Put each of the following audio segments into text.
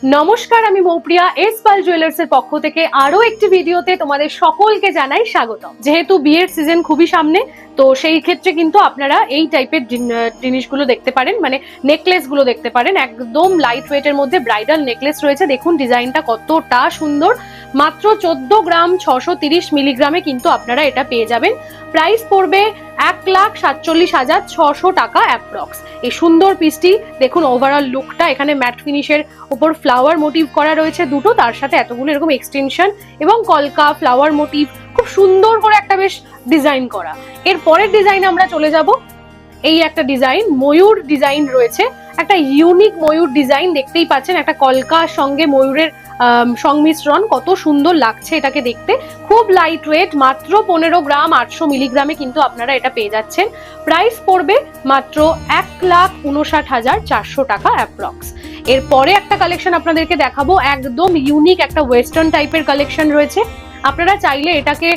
নমস্কার, আমি মৌপ্রিয়া এসপাল জুয়েলার্স এর পক্ষ থেকে আরো একটি ভিডিওতে তোমাদের সকলকে জানাই স্বাগতম। যেহেতু বিয়ের সিজন খুবই সামনে, তো সেই ক্ষেত্রে কিন্তু আপনারা এই টাইপের জিনিসগুলো দেখতে পারেন, মানে নেকলেস গুলো দেখতে পারেন। একদম লাইট ওয়েটের মধ্যে ব্রাইডাল নেকলেস রয়েছে। দেখুন ডিজাইনটা কতটা সুন্দর। মাত্র 14 গ্রাম 630 মিলিগ্রামে কিন্তু আপনারা এটা পেয়ে যাবেন। প্রাইস পড়বে 1,47,600 টাকা অ্যাপ্রক্স। এই সুন্দর পিসটি দেখুন, ওভারঅল লুকটা এখানে ম্যাট ফিনিশের উপর ফ্লাওয়ার মোটিভ করা রয়েছে দুটো, তার সাথে এতগুলো এরকম এক্সটেনশন এবং কলকা ফ্লাওয়ার মোটিভ, খুব সুন্দর করে একটা বেশ ডিজাইন করা। এর পরের ডিজাইন আমরা চলে যাব। এই একটা ডিজাইন, ময়ূর ডিজাইন রয়েছে, একটা ইউনিক ময়ূর ডিজাইন দেখতেই পাচ্ছেন। একটা কলকার সঙ্গে ময়ূরের সংমিশ্রণ, কত সুন্দর লাগছে এটাকে দেখতে। খুব লাইট ওয়েট, মাত্র 15 গ্রাম 800 মিলিগ্রামে কিন্তু আপনারা এটা পেয়ে যাচ্ছেন। প্রাইস পড়বে মাত্র 1,59,400 টাকা অ্যাপ্রক্স। এরপরে একটা কালেকশন আপনাদেরকে দেখাবো, একদম ইউনিক একটা ওয়েস্টার্ন টাইপের কালেকশন রয়েছে। আপনারা চাইলে এটাকে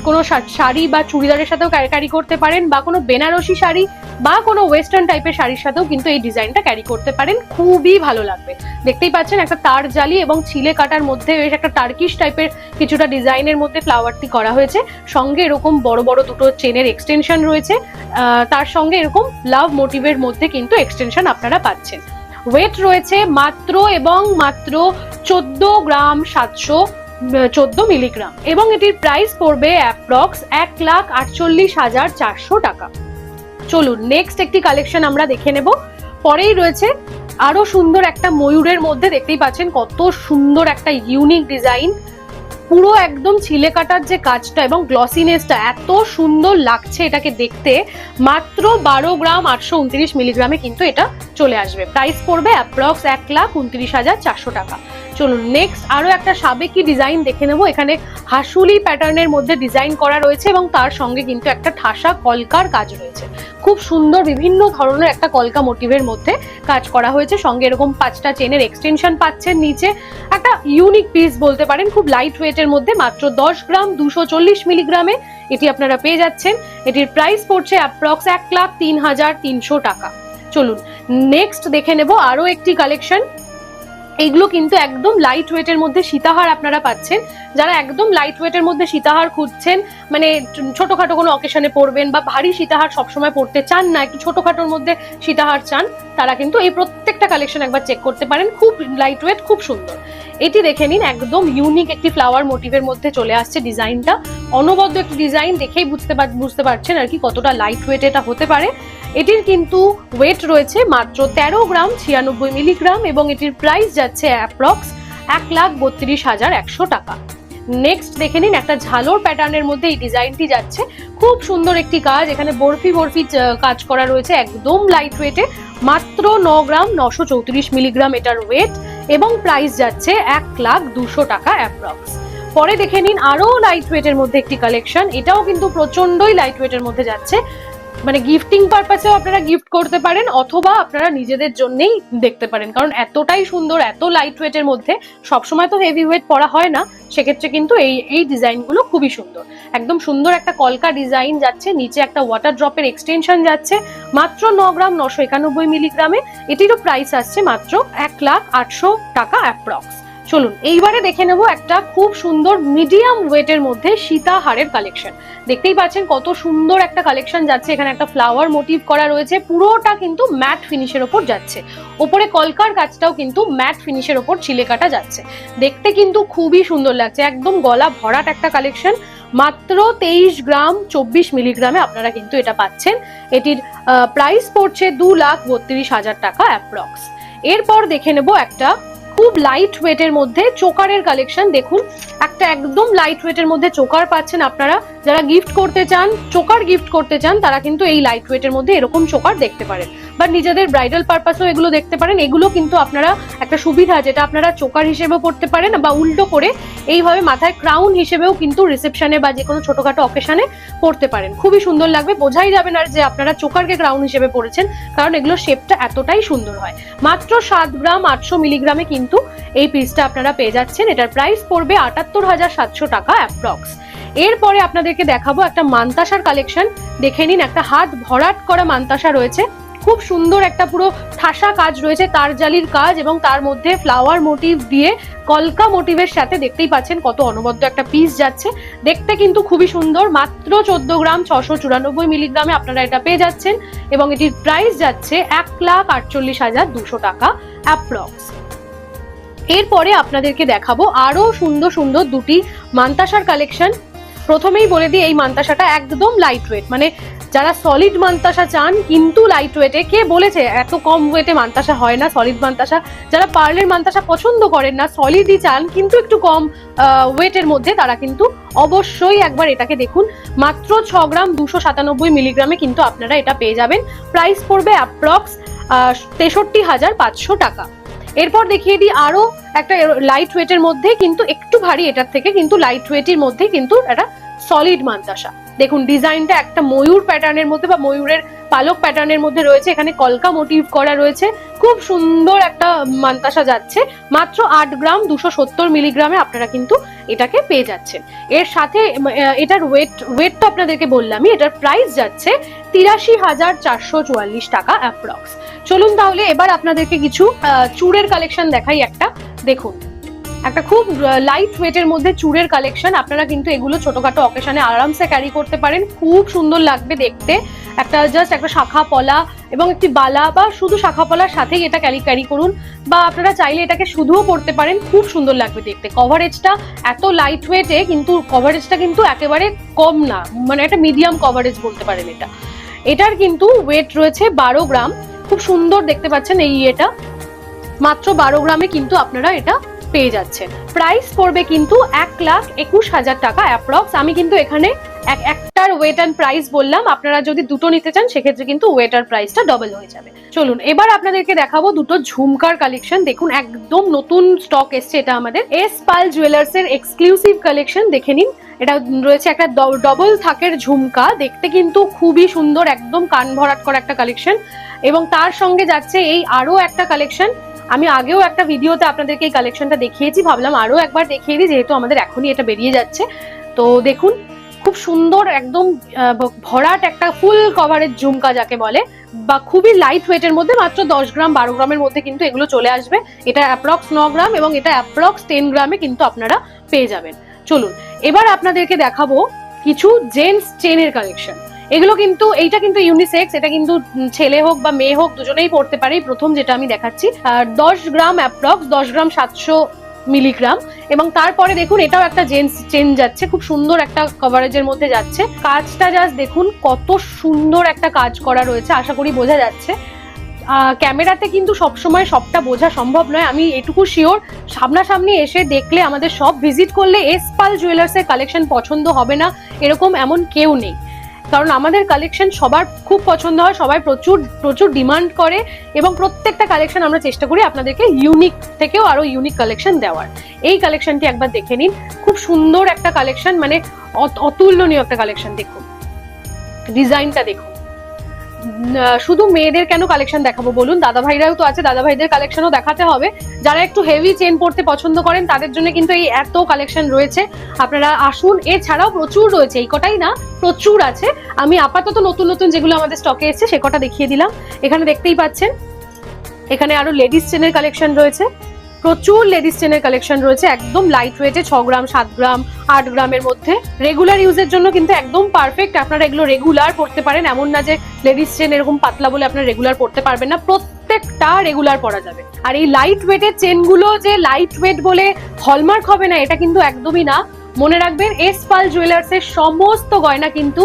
কোনো শাড়ি বা চুড়িদারের সাথেও ক্যারি করতে পারেন, বা কোনো বেনারসি শাড়ি বা কোনো ওয়েস্টার্ন টাইপের শাড়ির সাথেও কিন্তু এই ডিজাইনটা ক্যারি করতে পারেন। খুবই ভালো লাগবে। দেখতেই পাচ্ছেন একটা তার জালি এবং ছিলে কাটার মধ্যে একটা টার্কিশ টাইপের কিছুটা ডিজাইনের মধ্যে ফ্লাওয়ারটি করা হয়েছে। সঙ্গে এরকম বড় বড় দুটো চেনের এক্সটেনশন রয়েছে, তার সঙ্গে এরকম লাভ মোটিভের মধ্যে কিন্তু এক্সটেনশন আপনারা পাচ্ছেন। ওয়েট রয়েছে মাত্র 14 গ্রাম 714 মিলিগ্রাম এবং এটির প্রাইস পড়বে অ্যাপ্রক্স 1,48,400 টাকা। চলুন নেক্সট একটি কালেকশন আমরা দেখে নেব। পরেই রয়েছে আরো সুন্দর একটা ময়ূরের মধ্যে, দেখতেই পাচ্ছেন কত সুন্দর একটা ইউনিক ডিজাইন। পুরো একদম ছিলে কাটার যে কাজটা এবং গ্লসিনেসটা এত সুন্দর লাগছে এটাকে দেখতে। মাত্র 12 গ্রাম 829 মিলিগ্রামে কিন্তু এটা চলে আসবে। প্রাইস পড়বে অ্যাপ্রক্স 1,29,400 টাকা। চলুন নেক্সট আরো একটা সাবেকি ডিজাইন দেখে নেব। এখানে হাসুলি প্যাটার্নের মধ্যে ডিজাইন করা রয়েছে এবং তার সঙ্গে কিন্তু একটা ঠাসা কলকার কাজ রয়েছে। খুব সুন্দর বিভিন্ন ধরনের একটা কলকা মোটিভের মধ্যে কাজ করা হয়েছে। সঙ্গে এরকম 5টা চেনের এক্সটেনশন পাচ্ছেন নিচে। একটা ইউনিক পিস বলতে পারেন, খুব লাইট ওয়েটের মধ্যে। মাত্র 10 গ্রাম 240 মিলিগ্রামে এটি আপনারা পেয়ে যাচ্ছেন। এটির প্রাইস পড়ছে অ্যাপ্রক্স 1,03,300 টাকা। চলুন নেক্সট দেখে নেব আরো একটি কালেকশন। এইগুলো কিন্তু একদম লাইট ওয়েটের মধ্যে সীতাহার আপনারা পাচ্ছেন। যারা একদম লাইট ওয়েটের মধ্যে সীতাহার খুঁজছেন, মানে ছোটখাটো কোনো অকেশনে পরবেন বা ভারী সীতাহার সবসময় পরতে চান না, একটু ছোটখাটোর মধ্যে সীতাহার চান, তারা কিন্তু এই প্রত্যেকটা কালেকশন একবার চেক করতে পারেন। খুব লাইট ওয়েট, খুব সুন্দর। এটি দেখে নিন, একদম ইউনিক একটি ফ্লাওয়ার মোটিভের মধ্যে চলে আসছে ডিজাইনটা। অনবদ্য একটি ডিজাইন, দেখেই বুঝতে পারছেন আর কি কতটা লাইট ওয়েট এটা হতে পারে। এটির কিন্তু ওয়েট রয়েছে মাত্র 13 গ্রাম 96 মিলিগ্রাম এবং এটির প্রাইস যাচ্ছে অ্যাপ্রক্স 1,32,100 টাকা। নেক্সট দেখে নিন, একটা ঝালোর প্যাটার্নের মধ্যে এই ডিজাইনটি যাচ্ছে। খুব সুন্দর একটি কাজ, এখানে বরফি কাজ করা রয়েছে, একদম লাইট ওয়েটে। মাত্র 9 গ্রাম 934 মিলিগ্রাম এটার ওয়েট এবং প্রাইস যাচ্ছে 1,02,000 টাকা অ্যাপ্রক্স। পরে দেখে নিন আরো লাইট ওয়েটের মধ্যে একটি কালেকশন। এটাও কিন্তু প্রচন্ডই লাইট ওয়েটের মধ্যে যাচ্ছে, মানে গিফটিং পারপাসেও আপনারা গিফট করতে পারেন অথবা আপনারা নিজেদের জন্যই দেখতে পারেন, কারণ এতটাই সুন্দর, এত লাইট ওয়েটের মধ্যে। সবসময় তো হেভি ওয়েট পরা হয় না, সেক্ষেত্রে কিন্তু এই ডিজাইনগুলো খুবই সুন্দর। একদম সুন্দর একটা কলকা ডিজাইন যাচ্ছে, নিচে একটা ওয়াটার ড্রপের এক্সটেনশন যাচ্ছে। মাত্র 9 গ্রাম 991 মিলিগ্রামে এটিরও প্রাইস আসছে মাত্র 1,08,000 টাকা অ্যাপ্রক্স। চলুন এইবারে দেখে নেব একটা খুব সুন্দর মিডিয়াম ওয়েটের মধ্যে সীতাহারের কালেকশন। দেখতেই পাচ্ছেন কত সুন্দর একটা কালেকশন যাচ্ছে। এখানে একটা ফ্লাওয়ার মোটিভ করা রয়েছে, পুরোটা কিন্তু ম্যাট ফিনিশের ওপর যাচ্ছে। ওপরে কলকার কাজটাও কিন্তু ম্যাট ফিনিশের ওপর ছিলে কাটা যাচ্ছে। দেখতে কিন্তু খুবই সুন্দর লাগছে, একদম গলা ভরাট একটা কালেকশন। মাত্র 23 গ্রাম 24 মিলিগ্রামে আপনারা কিন্তু এটা পাচ্ছেন। এটির প্রাইস পড়ছে 2,32,000 টাকা অ্যাপ্রক্স। এরপর দেখে নেব একটা খুব লাইট ওয়েটের মধ্যে চোকারের কালেকশন। দেখুন একটা একদম লাইট ওয়েটের মধ্যে চোকার পাচ্ছেন আপনারা। যারা গিফট করতে চান, চোকার গিফট করতে চান, তারা কিন্তু এই লাইট ওয়েটের মধ্যে এরকম চোকার দেখতে পারেন, বা নিজেদের ব্রাইডাল পারপাসেও এগুলো দেখতে পারেন। এগুলো কিন্তু আপনারা একটা সুবিধা, যেটা আপনারা চোকার হিসেবেও পড়তে পারেন, বা উল্টো করে এইভাবে মাথায় ক্রাউন হিসেবেও কিন্তু রিসেপশনে বা যে কোনো ছোটখাটো অকেশনে পড়তে পারেন। খুবই সুন্দর লাগবে, বোঝাই যাবে না যে আপনারা চোকারকে ক্রাউন হিসেবে পড়েছেন, কারণ এগুলোর শেপটা এতটাই সুন্দর হয়। মাত্র 7 গ্রাম 800 মিলিগ্রামে কিন্তু এই পিসটা আপনারা পেয়ে যাচ্ছেন। এটার প্রাইস পড়বে 78,700 টাকা অ্যাপ্রক্স। এরপরে আপনাদেরকে দেখাবো একটা মানতাসার কালেকশন। দেখে নিন, একটা হাত ভরাট করা মানতাসা রয়েছে। খুব সুন্দর একটা পুরো ঠাসা কাজ রয়েছে, তারজালির কাজ, এবং তার মধ্যে ফ্লাওয়ার মোটিভ দিয়ে কলকা মোটিভের সাথে দেখতেই পাচ্ছেন কত অনবদ্য একটা পিস যাচ্ছে। দেখতে কিন্তু খুবই সুন্দর। মাত্র 14 গ্রাম 694 মিলিগ্রামে আপনারা এটা পেয়ে যাচ্ছেন, এবং এটির প্রাইস যাচ্ছে 1,48,200 টাকা অ্যাপ্রক্স। এরপরে আপনাদেরকে দেখাবো আরো সুন্দর সুন্দর দুটি মান্তাসার কালেকশন। প্রথমেই বলে দিই, এই মান্তাসাটা একদম লাইট ওয়েট, মানে যারা সলিড মান্তাসা চান কিন্তু লাইট ওয়েটে, কে বলেছে এত কম ওয়েটে মান্তাসা হয় না সলিড মান্তাসা, যারা পার্লের মান্তাসা পছন্দ করেন না, সলিডই চান কিন্তু একটু কম ওয়েটের মধ্যে, তারা কিন্তু অবশ্যই একবার এটাকে দেখুন। মাত্র 6 গ্রাম 297 মিলিগ্রামে কিন্তু আপনারা এটা পেয়ে যাবেন। প্রাইস পড়বে অ্যাপ্রক্স 63,500 টাকা। এরপর দেখিয়ে দিই আরো একটা লাইট ওয়েটের মধ্যে, কিন্তু একটু ভারী এটার থেকে, কিন্তু লাইট ওয়েটের মধ্যে কিন্তু এটা সলিড মান্তাসা। দেখুন ডিজাইনটা একটা ময়ূর প্যাটার্নের মধ্যে বা ময়ূরের পালক প্যাটার্নের মধ্যে রয়েছে, এখানে কলকা মোটিভ করা রয়েছে, খুব সুন্দর একটা মান্তাসা যাচ্ছে। মাত্র 8 গ্রাম 270 মিলিগ্রামে আপনারা কিন্তু এটাকে পেয়ে যাচ্ছেন। এর সাথে এটার ওয়েট তো আপনাদেরকে বললামই, এটার প্রাইস যাচ্ছে 83,444 টাকা অ্যাপ্রক্স। চলুন তাহলে এবার আপনাদেরকে কিছু চূড়ের কালেকশন দেখাই। একটা দেখুন, একটা খুব লাইট ওয়েটের মধ্যে চূড়ের কালেকশন। আপনারা কিন্তু এগুলো ছোটখাটো অকেশনে আরামসে ক্যারি করতে পারেন, খুব সুন্দর লাগবে দেখতে। একটা জাস্ট একটা শাখা পলা এবং একটি বালা, বা শুধু শাখা পলার সাথেই এটা ক্যারি করুন, বা আপনারা চাইলে এটাকে শুধুও পরতে পারেন, খুব সুন্দর লাগবে দেখতে। কভারেজটা এত লাইট ওয়েটে, কিন্তু কভারেজটা কিন্তু একেবারে কম না, মানে একটা মিডিয়াম কভারেজ বলতে পারেন এটা। এটার কিন্তু ওয়েট রয়েছে 12 গ্রাম, খুব সুন্দর দেখতে পাচ্ছেন। এটা মাত্র 12 গ্রামে কিন্তু আপনারা এটা পেয়ে যাচ্ছেন। প্রাইস পড়বে কিন্তু 1,21,000 টাকা অ্যাপ্রক্স। আমি কিন্তু এখানে একটার ওয়েট অ্যান্ড প্রাইস বললাম, আপনারা যদি দুটো নিতে চান সেক্ষেত্রে কিন্তু ওয়েট আর প্রাইসটা ডবল হয়ে যাবে। চলুন এবার আপনাদেরকে দেখাবো দুটো ঝুমকার কালেকশন। দেখুন একদম নতুন স্টক এসছে, এটা আমাদের এস পাল জুয়েলার্স এর এক্সক্লুসিভ কালেকশন। দেখে নিন, এটা রয়েছে একটা ডবল থাকের ঝুমকা, দেখতে কিন্তু খুবই সুন্দর, একদম কান ভরাট করা একটা কালেকশন। এবং তার সঙ্গে যাচ্ছে এই আরো একটা কালেকশন। আমি আগেও একটা ভিডিওতে আপনাদেরকে এই কালেকশনটা দেখিয়েছি, ভাবলাম আরো একবার দেখিয়ে দিই, যেহেতু আমাদের এখনই এটা বেরিয়ে যাচ্ছে। তো দেখুন খুব সুন্দর একদম ভরাট একটা ফুল কভারের ঝুমকা যাকে বলে, বা খুবই লাইট ওয়েটের মধ্যে, মাত্র 10 গ্রাম 12 গ্রামের মধ্যে কিন্তু এগুলো চলে আসবে। এটা অ্যাপ্রক্স 9 গ্রাম এবং এটা অ্যাপ্রক্স 10 গ্রামে কিন্তু আপনারা পেয়ে যাবেন। চলুন এবার আপনাদেরকে দেখাবো কিছু জেন্টস চেনের কালেকশন। এগুলো কিন্তু, এইটা কিন্তু ইউনিসেক্স, এটা কিন্তু ছেলে হোক বা মেয়ে হোক দুজনেই পড়তে পারে। প্রথম যেটা আমি দেখাচ্ছি 10 গ্রাম অ্যাপ্রক্স, 10 গ্রাম 700 মিলিগ্রাম, এবং তারপরে দেখুন এটাও একটা জেন্টস চেন যাচ্ছে, খুব সুন্দর একটা কভারেজের মধ্যে যাচ্ছে। কাজটা জাস্ট দেখুন কত সুন্দর একটা কাজ করা রয়েছে, আশা করি বোঝা যাচ্ছে। ক্যামেরাতে কিন্তু সবসময় সবটা বোঝা সম্ভব নয়, আমি এটুকু শিওর সামনাসামনি এসে দেখলে, আমাদের সব ভিজিট করলে এস পাল জুয়েলার্সের কালেকশন পছন্দ হবে না এরকম এমন কেউ নেই, কারণ আমাদের কালেকশন সবার খুব পছন্দ হয়, সবাই প্রচুর প্রচুর ডিমান্ড করে, এবং প্রত্যেকটা কালেকশন আমরা চেষ্টা করি আপনাদেরকে ইউনিক থেকেও আরো ইউনিক কালেকশন দেওয়ার। এই কালেকশনটি একবার দেখে নিন, খুব সুন্দর একটা কালেকশন, মানে অতুলনীয় একটা কালেকশন। দেখুন ডিজাইনটা দেখুন। শুধু মেয়েদের কেন কালেকশন দেখাবো বলুন, দাদা ভাইরাও তো আছে, দাদা ভাইদের কালেকশনও দেখাতে হবে। যারা একটু হেভি চেন পড়তে পছন্দ করেন তাদের জন্য কিন্তু এই এত কালেকশন রয়েছে, আপনারা আসুন। এছাড়াও প্রচুর রয়েছে, এই কটাই না প্রচুর আছে। আমি আপাতত নতুন নতুন যেগুলো আমাদের স্টকে এসছে সে কটা দেখিয়ে দিলাম। এখানে দেখতেই পাচ্ছেন, এখানে আরো লেডিস চেনের কালেকশন রয়েছে, প্রচুর লেডিস চেনের কালেকশন রয়েছে, একদম লাইট ওয়েটে 6 গ্রাম 7 গ্রাম 8 গ্রামের মধ্যে। রেগুলার ইউজের জন্য কিন্তু একদম পারফেক্ট, আপনারা এগুলো রেগুলার পড়তে পারেন, এমন না যে লেডিস চেন এরকম পাতলা বলে আপনারা রেগুলার পড়তে পারবেন না, প্রত্যেকটা রেগুলার পরা যাবে। আর এই লাইট ওয়েটের চেনগুলো যে লাইট ওয়েট বলে হলমার্ক হবে না, এটা কিন্তু একদমই না। মনে রাখবেন এস পাল জুয়েলার্স এর সমস্ত গয়না কিন্তু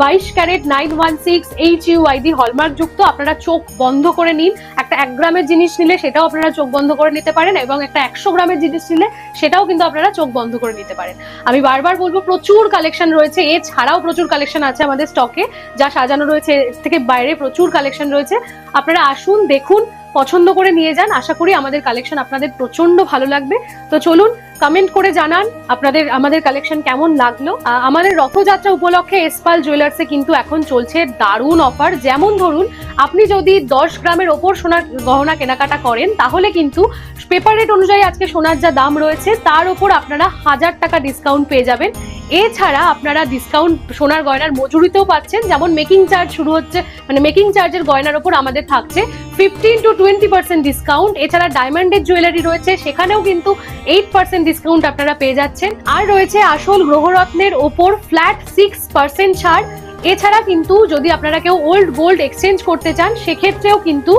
22 ক্যারেট 916 HUID হলমার্ক যুক্ত। আপনারা চোখ বন্ধ করে নিন, একটা 1 গ্রামের জিনিস নিলে সেটাও আপনারা চোখ বন্ধ করে নিতে পারেন, এবং একটা 100 গ্রামের জিনিস নিলে সেটাও কিন্তু আপনারা চোখ বন্ধ করে নিতে পারেন। আমি বারবার বলবো প্রচুর কালেকশন রয়েছে, এছাড়াও প্রচুর কালেকশন আছে আমাদের স্টকে, যা সাজানো রয়েছে এর থেকে বাইরে প্রচুর কালেকশন রয়েছে। আপনারা আসুন, দেখুন, পছন্দ করে নিয়ে যান। আশা করি আমাদের কালেকশন আপনাদের প্রচন্ড ভালো লাগবে। তো চলুন কমেন্ট করে জানান আপনাদের আমাদের কালেকশন কেমন লাগলো। আমাদের রথযাত্রা উপলক্ষে এস পাল জুয়েলার্সে কিন্তু এখন চলছে দারুণ অফার। যেমন ধরুন আপনি যদি 10 গ্রামের ওপর সোনার গহনা কেনাকাটা করেন, তাহলে কিন্তু পেপার রেট অনুযায়ী আজকে সোনার যা দাম রয়েছে তার উপর আপনারা 1000 টাকা ডিসকাউন্ট পেয়ে যাবেন। এছাড়া আপনারা ডিসকাউন্ট সোনার গয়নার মজুরিতেও পাচ্ছেন, যেমন মেকিং চার্জ শুরু হচ্ছে, মানে মেকিং চার্জের গয়নার ওপর আমাদের থাকছে 15 to 20% ডিসকাউন্ট। এছাড়া ডায়মন্ডের জুয়েলারি রয়েছে, সেখানেও কিন্তু 8% ডিসকাউন্ট আপনারা পেয়ে যাচ্ছেন। আর রয়েছে আসল গ্রহরত্নের ওপর ফ্ল্যাট 6% ছাড়। এছাড়া কিন্তু যদি আপনারা কেউ ওল্ড গোল্ড এক্সচেঞ্জ করতে চান, সেক্ষেত্রেও কিন্তু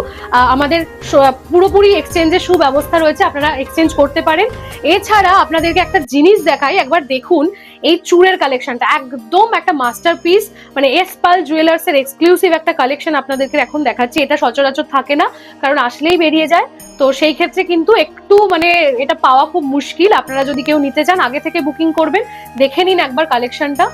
আমাদের পুরোপুরি এক্সচেঞ্জের সুব্যবস্থা রয়েছে, আপনারা এক্সচেঞ্জ করতে পারেন। এছাড়া আপনাদেরকে একটা জিনিস দেখাই, একবার দেখুন এই চূড়ের কালেকশনটা, একদম একটা মাস্টারপিস, মানে এস পাল জুয়েলার্স এর এক্সক্লুসিভ একটা কালেকশন আপনাদেরকে এখন দেখাচ্ছি। এটা সচরাচর থাকে না, কারণ আসলেই বেরিয়ে যায়, তো সেই ক্ষেত্রে কিন্তু একটু মানে এটা পাওয়া খুব মুশকিল। আপনারা যদি কেউ নিতে চান আগে থেকে বুকিং করবেন। দেখে নিন একবার কালেকশনটা,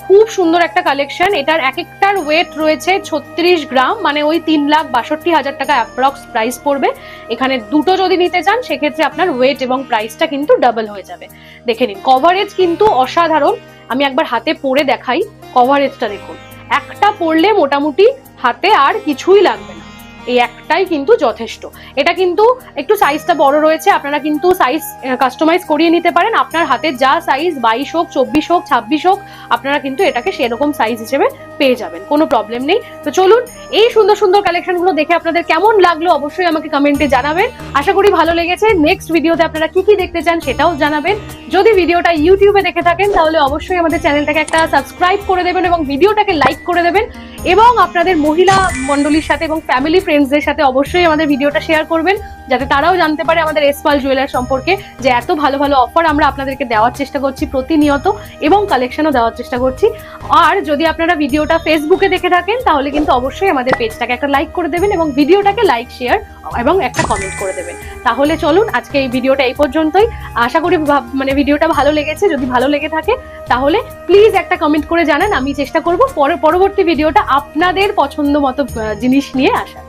খুব সুন্দর একটা কালেকশন। এটার এক একটার ওয়েট রয়েছে 36 গ্রাম, মানে ওই 3,62,000 টাকা অ্যাপ্রক্স প্রাইস পড়বে। এখানে দুটো যদি নিতে চান সেক্ষেত্রে আপনার ওয়েট এবং প্রাইসটা কিন্তু ডাবল হয়ে যাবে। দেখে নিন, কভারেজ কিন্তু অসাধারণ। আমি একবার হাতে পরে দেখাই, কভারেজটা দেখুন, একটা পরলে মোটামুটি হাতে আর কিছুই লাগবে না, এই একটাই কিন্তু যথেষ্ট। এটা কিন্তু একটু সাইজটা বড় রয়েছে, আপনারা কিন্তু সাইজ কাস্টমাইজ করিয়ে নিতে পারেন। আপনার হাতে যা সাইজ 22 হোক, 24 হোক, 26 হোক, আপনারা কিন্তু এটাকে সেরকম সাইজ হিসেবে পেয়ে যাবেন, কোনো প্রবলেম নেই। তো চলুন, এই সুন্দর সুন্দর কালেকশনগুলো দেখে আপনাদের কেমন লাগলো অবশ্যই আমাকে কমেন্টে জানাবেন। আশা করি ভালো লেগেছে। নেক্সট ভিডিওতে আপনারা কি কি দেখতে চান সেটাও জানাবেন। যদি ভিডিওটা ইউটিউবে দেখে থাকেন তাহলে অবশ্যই আমাদের চ্যানেলটাকে একটা সাবস্ক্রাইব করে দেবেন এবং ভিডিওটাকে লাইক করে দেবেন, এবং আপনাদের মহিলা মণ্ডলীর সাথে এবং ফ্যামিলি ফ্রেন্ডসদের সাথে অবশ্যই আমাদের ভিডিওটা শেয়ার করবেন, যাতে তারাও জানতে পারে আমাদের এস পাল জুয়েলার সম্পর্কে, যে এত ভালো ভালো অফার আমরা আপনাদেরকে দেওয়ার চেষ্টা করছি প্রতিনিয়ত, এবং কালেকশনও দেওয়ার চেষ্টা করছি। আর যদি আপনারা ভিডিওটা ফেসবুকে দেখে থাকেন তাহলে কিন্তু অবশ্যই আমাদের পেজটাকে একটা লাইক করে দেবেন এবং ভিডিওটাকে লাইক, শেয়ার এবং একটা কমেন্ট করে দেবেন। তাহলে চলুন, আজকে এই ভিডিওটা এই পর্যন্তই। আশা করি মানে ভিডিওটা ভালো লেগেছে। যদি ভালো লেগে থাকে তাহলে প্লিজ একটা কমেন্ট করে জানান, আমি চেষ্টা করব পরবর্তী ভিডিওটা আপনাদের পছন্দ মতো জিনিস নিয়ে আসার।